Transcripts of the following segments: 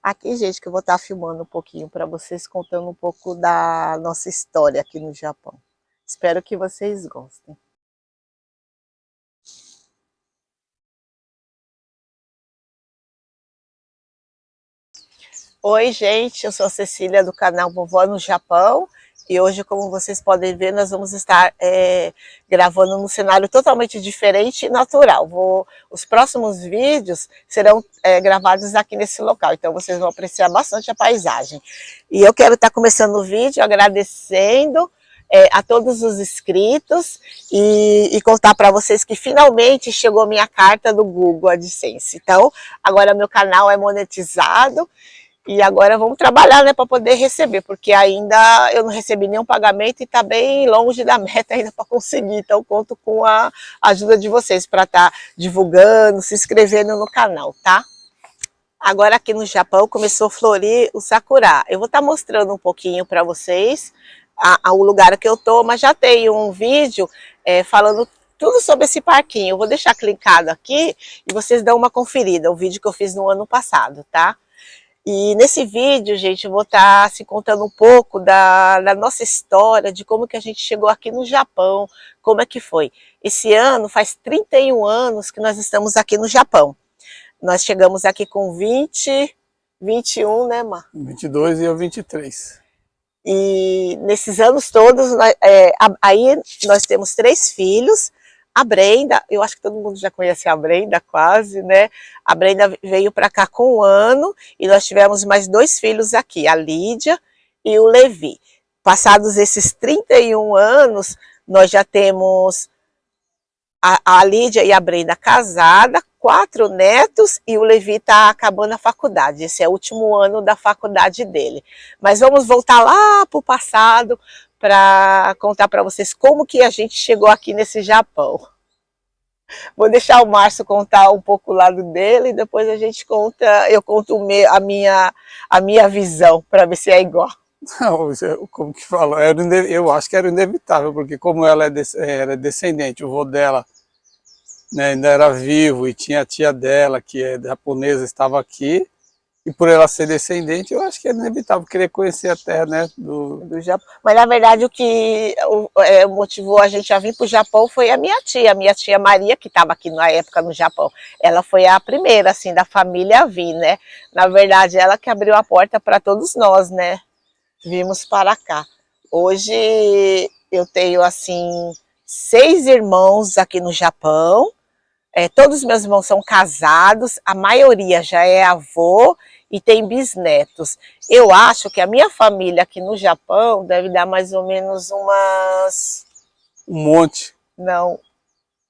Aqui, gente, que eu vou estar filmando um pouquinho para vocês, contando um pouco da nossa história aqui no Japão. Espero que vocês gostem. Oi, gente, eu sou a Cecília do canal Vovó no Japão. E hoje, como vocês podem ver, nós vamos estar gravando num cenário totalmente diferente e natural. Os próximos vídeos serão gravados aqui nesse local, então vocês vão apreciar bastante a paisagem. E eu quero estar começando o vídeo agradecendo a todos os inscritos e contar para vocês que finalmente chegou a minha carta do Google AdSense. Então, agora meu canal é monetizado. E agora vamos trabalhar, né, para poder receber, porque ainda eu não recebi nenhum pagamento e está bem longe da meta ainda para conseguir. Então, conto com a ajuda de vocês para estar divulgando, se inscrevendo no canal, tá? Agora aqui no Japão começou a florir o sakura. Eu vou estar mostrando um pouquinho para vocês o lugar que eu tô, mas já tem um vídeo falando tudo sobre esse parquinho. Eu vou deixar clicado aqui e vocês dão uma conferida, o vídeo que eu fiz no ano passado, tá? E nesse vídeo, gente, eu vou estar se contando um pouco da nossa história, de como que a gente chegou aqui no Japão, como é que foi. Esse ano faz 31 anos que nós estamos aqui no Japão. Nós chegamos aqui com 21, né, Mar? 22 e eu 23. E nesses anos todos, aí nós temos 3 filhos. A Brenda, eu acho que todo mundo já conhece a Brenda quase, né? A Brenda veio para cá com 1 ano e nós tivemos mais 2 filhos aqui, a Lídia e o Levi. Passados esses 31 anos, nós já temos a Lídia e a Brenda casada, 4 netos e o Levi está acabando a faculdade. Esse é o último ano da faculdade dele. Mas vamos voltar lá para o passado, para contar para vocês como que a gente chegou aqui nesse Japão. Vou deixar o Márcio contar um pouco o lado dele e depois a gente conta, eu conto a minha visão para ver se é igual. Não, como que fala, eu acho que era inevitável, porque como ela era descendente, o vô dela, né, ainda era vivo e tinha a tia dela, que é japonesa, estava aqui, e por ela ser descendente, eu acho que era inevitável querer conhecer a terra, né, do Japão. Mas na verdade o que motivou a gente a vir para o Japão foi a minha tia Maria, que estava aqui na época no Japão. Ela foi a primeira, assim, da família a vir, né? Na verdade, ela que abriu a porta para todos nós, né? Vimos para cá. Hoje eu tenho, assim, 6 irmãos aqui no Japão. Todos os meus irmãos são casados, a maioria já é avô e tem bisnetos. Eu acho que a minha família aqui no Japão deve dar mais ou menos um monte. Não,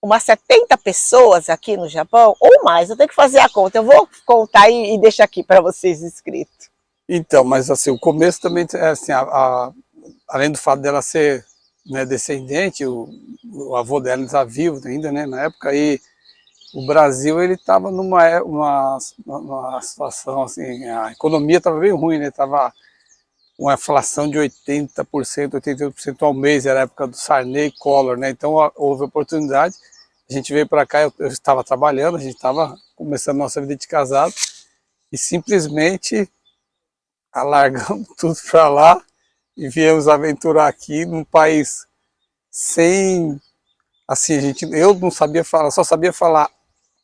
umas 70 pessoas aqui no Japão, ou mais, eu tenho que fazer a conta. Eu vou contar e deixar aqui para vocês escrito. Então, mas assim, o começo também, assim, além do fato dela ser, né, descendente, o avô dela está vivo ainda, né, na época, e o Brasil ele estava numa situação assim, a economia estava bem ruim, né? Tava uma inflação de 80%, 88% ao mês, era a época do Sarney e Collor, né? Então houve oportunidade, a gente veio para cá, eu estava trabalhando, a gente estava começando a nossa vida de casado e simplesmente alargamos tudo para lá e viemos aventurar aqui num país sem, assim, eu não sabia falar, só sabia falar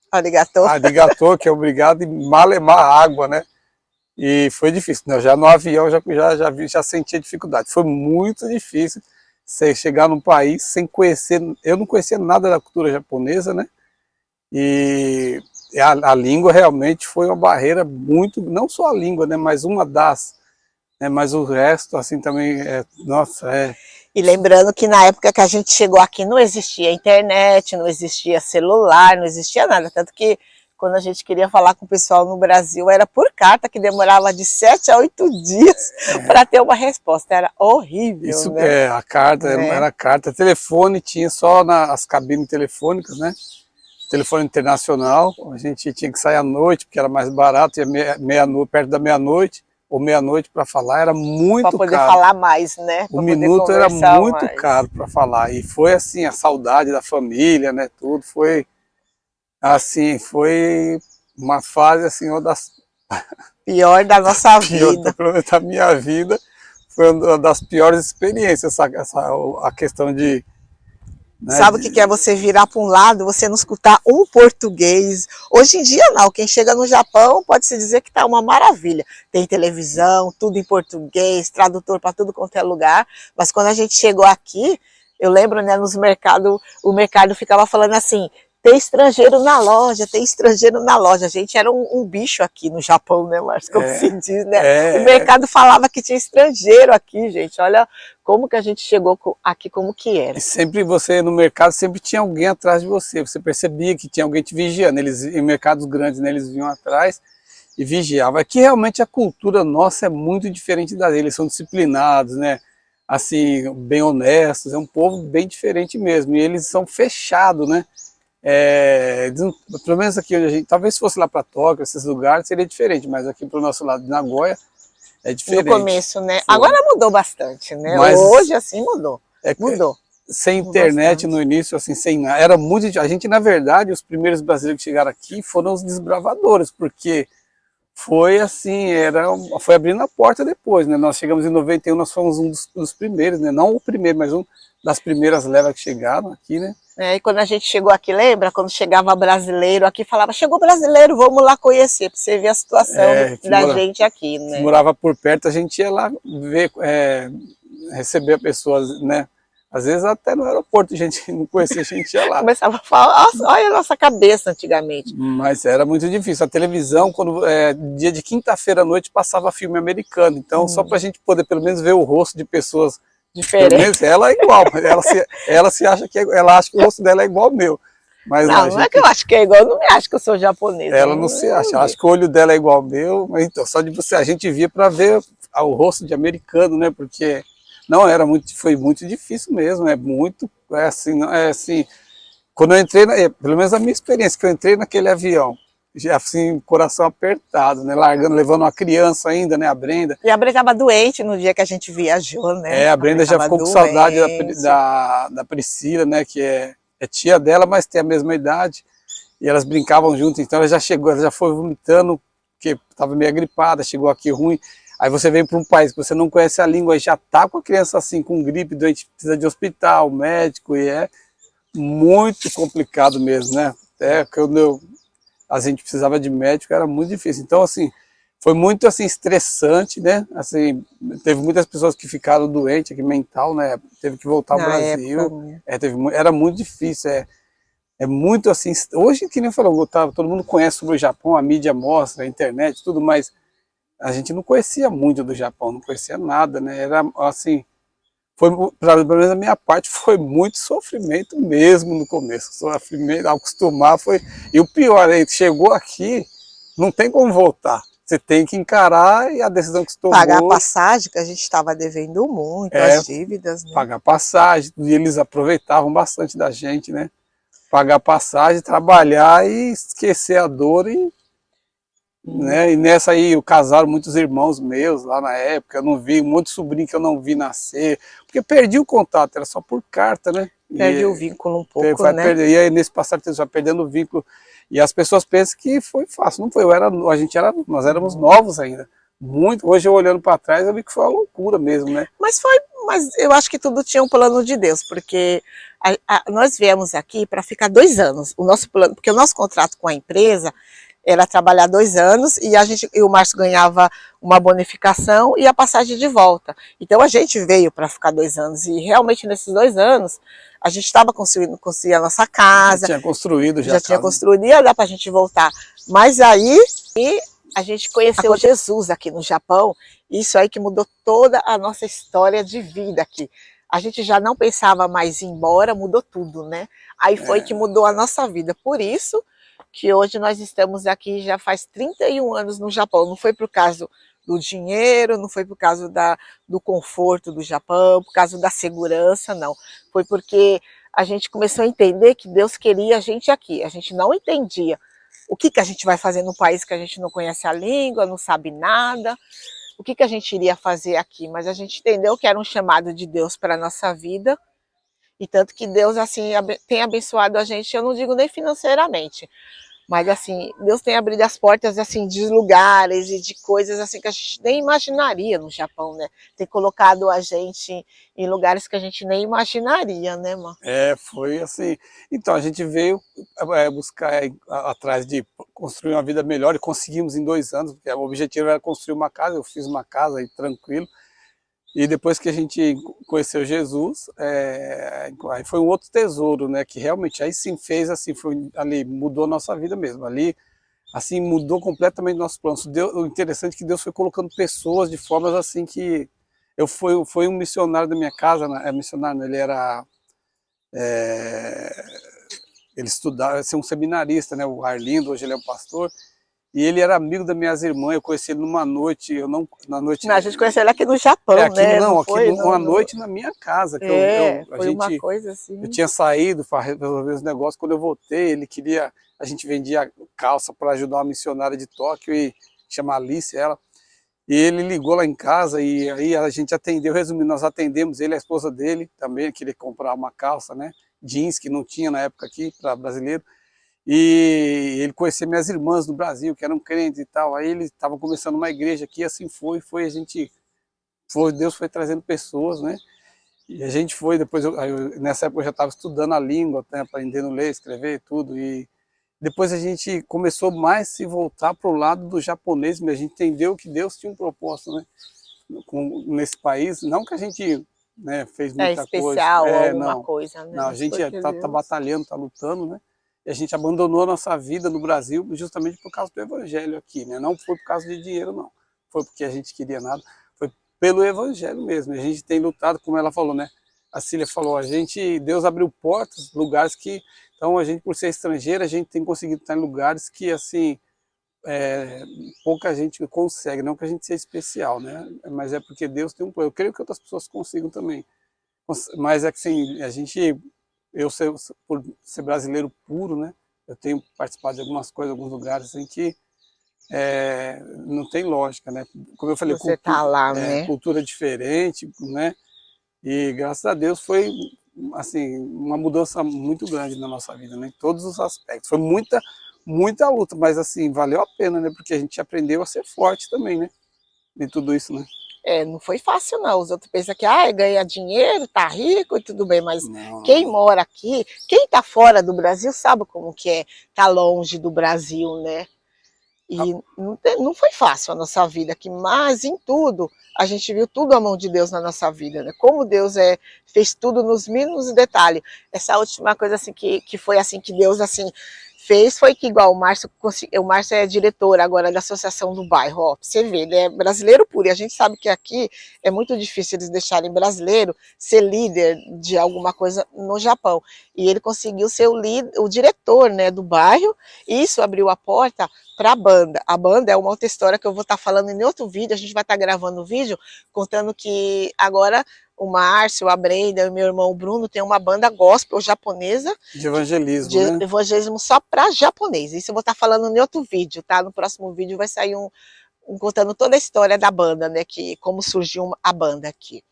Arigato. Arigato, que é obrigado, e malemar água, né? E foi difícil, né? Já no avião já sentia dificuldade. Foi muito difícil você chegar num país sem conhecer. Eu não conhecia nada da cultura japonesa, né? E a língua realmente foi uma barreira muito, não só a língua, né? Mas uma das, né? Mas o resto, assim, também, nossa, E lembrando que na época que a gente chegou aqui não existia internet, não existia celular, não existia nada. Tanto que quando a gente queria falar com o pessoal no Brasil, era por carta, que demorava de 7 a 8 dias para ter uma resposta. Era horrível, isso, né? a carta, era carta. Telefone tinha só nas cabines telefônicas, né? Telefone internacional, a gente tinha que sair à noite, porque era mais barato, ia perto da meia-noite, ou meia-noite para falar, era muito caro. Para poder falar mais, né? O minuto era muito mais caro para falar. E foi assim, a saudade da família, né? Tudo foi assim, foi uma fase assim, uma das Pior da nossa Pior, vida. pelo menos a minha vida, foi uma das piores experiências, a questão de, né, Sabe o que é você virar para um lado, você não escutar um português? Hoje em dia não, quem chega no Japão pode-se dizer que está uma maravilha. Tem televisão, tudo em português, tradutor para tudo quanto é lugar. Mas quando a gente chegou aqui, eu lembro, né, nos mercados, o mercado ficava falando assim, tem estrangeiro na loja, tem estrangeiro na loja. A gente era um bicho aqui no Japão, né, Márcio? Como se diz, né? O é, mercado falava que tinha estrangeiro aqui, gente. Olha como que a gente chegou aqui, como que e era. sempre você, no mercado, sempre tinha alguém atrás de você percebia que tinha alguém te vigiando, eles, em mercados grandes, né, eles vinham atrás e vigiavam. Aqui realmente a cultura nossa é muito diferente da deles, eles são disciplinados, né, assim, bem honestos, é um povo bem diferente mesmo, e eles são fechados, né, pelo menos aqui onde a gente, talvez se fosse lá para Tóquio, esses lugares, seria diferente, mas aqui para o nosso lado de Nagoya é No diferente. começo, né? Foi. Agora mudou bastante, né? Mas Hoje, assim, mudou. é, Mudou. sem Mudou internet no bastante. início, assim, sem nada, era muito. A gente, na verdade, os primeiros brasileiros que chegaram aqui foram os desbravadores, porque foi assim, foi abrindo a porta depois, né? Nós chegamos em 91, nós fomos um dos primeiros, né? Não o primeiro, mas um das primeiras levas que chegaram aqui, né? E quando a gente chegou aqui, lembra? Quando chegava brasileiro aqui, falava, chegou brasileiro, vamos lá conhecer, para você ver a situação da gente aqui, Que né? morava por perto, a gente ia lá ver, receber pessoas, né? Às vezes até no aeroporto a gente não conhecia, a gente ia lá. Começava a falar, nossa, olha a nossa cabeça antigamente. Mas era muito difícil. A televisão, quando dia de quinta-feira à noite, passava filme americano. Então, só para a gente poder pelo menos ver o rosto de pessoas, pelo menos Diferente. ela é igual, mas ela se acha que ela acha que o rosto dela é igual ao meu. Mas não, Não, a não é que eu gente, acho que é igual, eu não me acho que eu sou japonesa. ela não se acha. Acho que o olho dela é igual ao meu. Mas então, só de você, a gente via para ver o rosto de americano, né? Porque não era muito, foi muito difícil mesmo. É assim. Quando eu entrei, pelo menos a minha experiência, que eu entrei naquele avião, já assim, coração apertado, né? Largando, levando uma criança ainda, né? A Brenda. E a Brenda estava doente no dia que a gente viajou, né? A A Brenda Brenda já estava ficou com saudade doente. da Priscila, né? Que é tia dela, mas tem a mesma idade. E elas brincavam juntas, então ela já chegou, ela já foi vomitando, porque estava meio gripada, chegou aqui ruim. Aí você vem para um país que você não conhece a língua e já tá com a criança assim, com gripe, doente, precisa de hospital, médico, e é muito complicado mesmo, né? Até quando a gente precisava de médico era muito difícil. Então, assim, foi muito assim estressante, né? Assim, teve muitas pessoas que ficaram doentes aqui mental, né? Teve que voltar ao Na época, Brasil. né? Era muito difícil. É muito assim. Hoje, que nem falou, todo mundo conhece sobre o Japão, a mídia mostra, a internet, tudo, mas a gente não conhecia muito do Japão, não conhecia nada, né? Era assim. Pelo menos a minha parte, foi muito sofrimento mesmo no começo. Sofrimento, acostumar foi. E o pior, aí, chegou aqui, não tem como voltar. Você tem que encarar e a decisão que você Pagar a tomou passagem, que a gente estava devendo muito, é as dívidas, né? pagar passagem. E eles aproveitavam bastante da gente, né? Pagar passagem, trabalhar e esquecer a dor né? E nessa aí casaram muitos irmãos meus lá na época, eu não vi, um monte de sobrinho que eu não vi nascer, porque perdi o contato, era só por carta, né? Perde o vínculo um pouco, Vai né? perder, e aí nesse passar você vai perdendo o vínculo. E as pessoas pensam que foi fácil, não foi, nós éramos novos ainda. Muito, hoje eu olhando para trás eu vi que foi uma loucura mesmo, né? Mas eu acho que tudo tinha um plano de Deus, porque nós viemos aqui para ficar 2 anos. O nosso plano, porque o nosso contrato com a empresa era trabalhar 2 anos e o Márcio ganhava uma bonificação e a passagem de volta. Então a gente veio para ficar 2 anos e realmente nesses 2 anos a gente estava conseguindo construir a nossa casa, Já tinha construído já já a tinha casa. construído, ia dar para a gente voltar. Mas aí a gente conheceu Jesus aqui no Japão, e isso aí que mudou toda a nossa história de vida aqui. A gente já não pensava mais em ir embora, mudou tudo, né? Aí foi que mudou a nossa vida. Por isso que hoje nós estamos aqui já faz 31 anos no Japão. Não foi por causa do dinheiro, não foi por causa do conforto do Japão, por causa da segurança, não. Foi porque a gente começou a entender que Deus queria a gente aqui. A gente não entendia o que a gente vai fazer no país que a gente não conhece a língua, não sabe nada, o que a gente iria fazer aqui, mas a gente entendeu que era um chamado de Deus para a nossa vida, e tanto que Deus assim tem abençoado a gente, eu não digo nem financeiramente, Mas assim, Deus tem abrido as portas assim de lugares e de coisas assim que a gente nem imaginaria no Japão, né? Tem colocado a gente em lugares que a gente nem imaginaria, né, mano? Foi assim. Então, a gente veio buscar atrás de construir uma vida melhor e conseguimos em 2 anos, porque o objetivo era construir uma casa, eu fiz uma casa aí tranquilo. E depois que a gente conheceu Jesus, aí foi um outro tesouro, né? Que realmente aí sim fez assim, foi ali, mudou a nossa vida mesmo. Ali, assim, mudou completamente nossos planos. O interessante é que Deus foi colocando pessoas de formas assim que foi um missionário da minha casa, né? Missionário, ele era ele estudava, ser um seminarista, né? O Arlindo, hoje ele é um pastor. E ele era amigo das minhas irmãs, eu conheci ele numa noite, eu não, na noite, Não, a gente conheceu ele aqui no Japão, aqui né? Não não, aqui foi? uma noite na minha casa, que a Foi uma gente, coisa eu assim. tinha saído para resolver os negócios, quando eu voltei, ele queria, a gente vendia calça para ajudar uma missionária de Tóquio, e chama Alice ela, e ele ligou lá em casa, e aí a gente atendeu, resumindo, nós atendemos ele, a esposa dele, também queria comprar uma calça, né, jeans, que não tinha na época aqui, para brasileiro, e ele conhecia minhas irmãs do Brasil, que eram crentes e tal. Aí ele estava começando uma igreja aqui, assim a gente Deus foi trazendo pessoas, né? E a gente foi, depois, nessa época eu já estava estudando a língua, né, aprendendo a ler, escrever, tudo. E depois a gente começou mais a se voltar para o lado do japonês, mas a gente entendeu que Deus tinha um propósito, né? Nesse país, não que a gente, né, fez É muita coisa, especial, alguma não, coisa, né? não, a Mas gente porque tá Deus. batalhando, tá lutando, né? E a gente abandonou a nossa vida no Brasil justamente por causa do evangelho aqui, né? Não foi por causa de dinheiro, não. Foi porque a gente queria nada, foi pelo evangelho mesmo. E a gente tem lutado, como ela falou, né? A Cília falou, Deus abriu portas, lugares que, então a gente por ser estrangeira, a gente tem conseguido estar em lugares que, assim, é, pouca gente consegue, não que a gente seja especial, né? Mas é porque Deus tem um plano. Eu creio que outras pessoas consigam também. Mas é que assim, por ser brasileiro puro, né? Eu tenho participado de algumas coisas, alguns lugares assim que não tem lógica, né? Como eu falei, Você tá lá, né? cultura diferente, né? E graças a Deus foi assim uma mudança muito grande na nossa vida, né? Em todos os aspectos. Foi muita luta, mas assim valeu a pena, né? Porque a gente aprendeu a ser forte também, né? De tudo isso, né? Não foi fácil, não. Os outros pensam que ganha dinheiro, tá rico e tudo bem, mas Não, quem não. mora aqui, quem tá fora do Brasil, sabe como que é tá longe do Brasil, né? E não foi fácil a nossa vida aqui, mas em tudo, a gente viu tudo a mão de Deus na nossa vida, né? Como Deus fez tudo nos mínimos detalhes. Essa última coisa assim que foi assim que Deus assim fez foi que igual o Márcio é diretor agora da Associação do Bairro, ó, você vê, ele é brasileiro puro, e a gente sabe que aqui é muito difícil eles deixarem brasileiro ser líder de alguma coisa no Japão. E ele conseguiu ser o diretor, né, do bairro, e isso abriu a porta para a banda. A banda é uma outra história que eu vou estar falando em outro vídeo, a gente vai estar gravando um vídeo contando que agora o Márcio, a Brenda e o meu irmão Bruno tem uma banda gospel japonesa De evangelismo, de né? evangelismo só para japonês. Isso eu vou estar falando em outro vídeo, tá? No próximo vídeo vai sair contando toda a história da banda, né? Que como surgiu a banda aqui.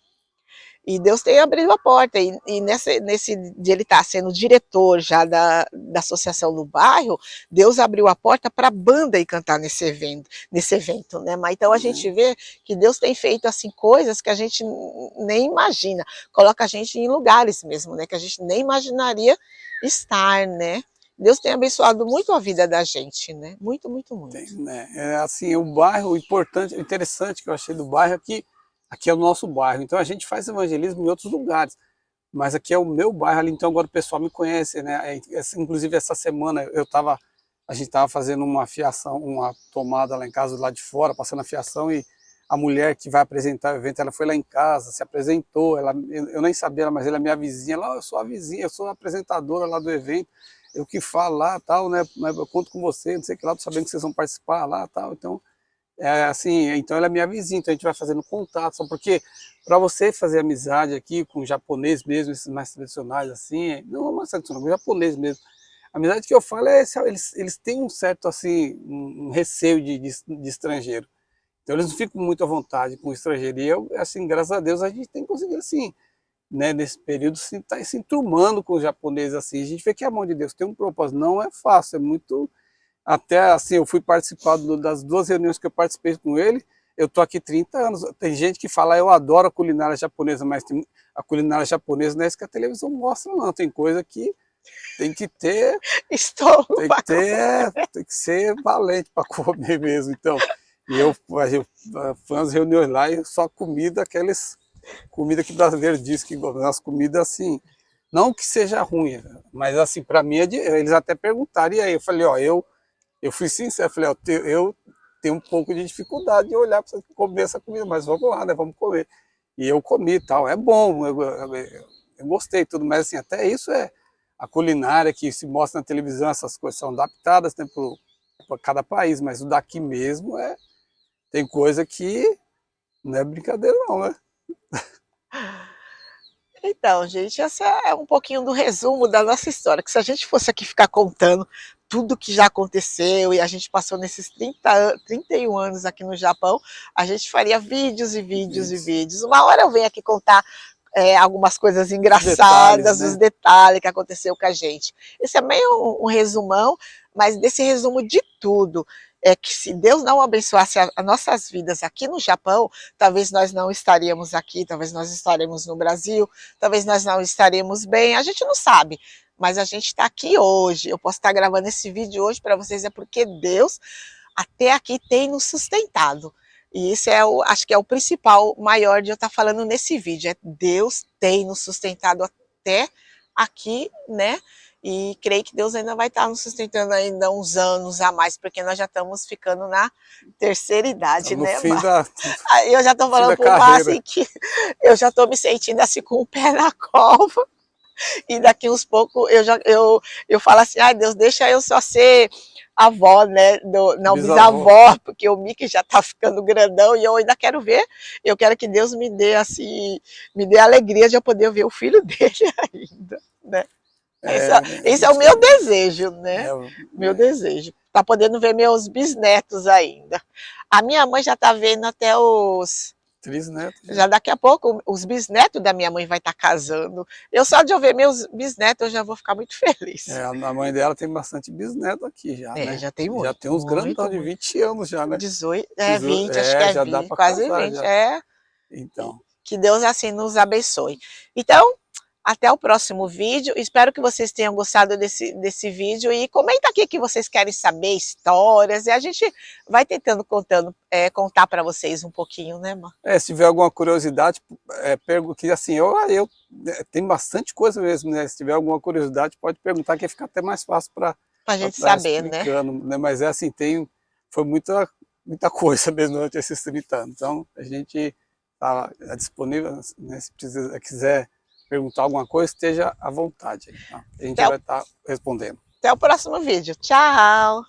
E Deus tem abrido a porta, e nesse de ele estar sendo diretor já da associação do bairro, Deus abriu a porta para a banda ir cantar nesse evento, né? Mas então a gente vê que Deus tem feito assim coisas que a gente nem imagina, coloca a gente em lugares mesmo, né? Que a gente nem imaginaria estar, né? Deus tem abençoado muito a vida da gente, né? Muito, muito, Tem, muito. né? Assim, o bairro, o interessante que eu achei do bairro é que aqui é o nosso bairro. Então a gente faz evangelismo em outros lugares, mas aqui é o meu bairro ali, então agora o pessoal me conhece, né? Inclusive essa semana a gente estava fazendo uma fiação, uma tomada lá em casa, lá de fora, passando a fiação, e a mulher que vai apresentar o evento, ela foi lá em casa, se apresentou, eu nem sabia, mas ela é minha vizinha, lá eu sou a vizinha, eu sou a apresentadora lá do evento, eu que falo lá, tal, né? Mas eu conto com você, não sei o que lá, tô sabendo que vocês vão participar lá, tal, então assim, então ela é minha vizinha, então a gente vai fazendo contato, só porque para você fazer amizade aqui com o japonês mesmo, esses mais tradicionais assim, não mais tradicional, com o japonês mesmo, a amizade que eu falo eles têm um certo assim, um receio de estrangeiro, então eles não ficam muito à vontade com o estrangeiro, e eu, assim, graças a Deus a gente tem conseguido assim, né, nesse período, se enturmando com os japoneses assim, a gente vê que a mão de Deus tem um propósito, não é fácil, é muito até assim, eu fui participar das 2 reuniões que eu participei com ele, eu tô aqui 30 anos. Tem gente que fala, eu adoro a culinária japonesa, mas a culinária japonesa não é isso que a televisão mostra, não. Tem coisa que tem que ter, Estou. tem que ser valente para comer mesmo. Então, e eu fui umas reuniões lá e só comida, comida que brasileiro diz que as comidas assim, não que seja ruim, mas assim, para mim, eles até perguntaram, e aí eu falei, ó, eu fui sincero, falei, ó, eu tenho um pouco de dificuldade de olhar para comer essa comida, mas vamos lá, né, vamos comer. E eu comi e tal, é bom, eu gostei tudo, mas assim, até isso a culinária que se mostra na televisão, essas coisas são adaptadas, né, para cada país, mas o daqui mesmo tem coisa que não é brincadeira não, né? Então, gente, esse é um pouquinho do resumo da nossa história, que se a gente fosse aqui ficar contando tudo que já aconteceu e a gente passou nesses 31 anos aqui no Japão, a gente faria vídeos e vídeos e vídeos. Uma hora eu venho aqui contar algumas coisas engraçadas, os detalhes que aconteceu com a gente. Esse é meio um resumão, mas desse resumo de tudo, é que se Deus não abençoasse as nossas vidas aqui no Japão, talvez nós não estaríamos aqui, talvez nós estaremos no Brasil, talvez nós não estaremos bem, a gente não sabe, mas a gente está aqui hoje. Eu posso estar gravando esse vídeo hoje para vocês, é porque Deus até aqui tem nos sustentado. E isso acho que é o principal, maior de eu estar falando nesse vídeo, é Deus tem nos sustentado até aqui, né? E creio que Deus ainda vai estar nos sustentando ainda uns anos a mais, porque nós já estamos ficando na terceira idade, né, Márcio? Aí eu já estou falando para o Márcio que eu já estou me sentindo assim com o pé na cova, e daqui uns poucos eu falo assim, ai Deus, deixa eu só ser avó, né, não bisavó, porque o Mickey já tá ficando grandão e eu ainda quero ver, eu quero que Deus me dê assim, me dê a alegria de eu poder ver o filho dele ainda, né. Esse é o meu desejo, né, meu desejo, tá podendo ver meus bisnetos ainda. A minha mãe já tá vendo até os trisnetos. Já daqui a pouco, os bisnetos da minha mãe vai estar casando. Eu só de eu ver meus bisnetos, eu já vou ficar muito feliz. A mãe dela tem bastante bisneto aqui já, né? Já tem muito. Já tem uns grandão de 20 anos já, né? 18, 20, acho que é já 20, dá pra quase casar, 20, já. Então. Que Deus assim nos abençoe. Então, até o próximo vídeo. Espero que vocês tenham gostado desse vídeo e comenta aqui que vocês querem saber histórias e a gente vai tentando contar para vocês um pouquinho, né, Mar? Se tiver alguma curiosidade, pergunta que assim, tem bastante coisa mesmo, né? Se tiver alguma curiosidade, pode perguntar que fica até mais fácil para a gente saber, né? Mas assim, foi muita coisa mesmo durante esses 30 anos. Então, a gente está disponível, né? Se quiser perguntar alguma coisa, esteja à vontade. Tá? A gente vai estar respondendo. Até o próximo vídeo. Tchau!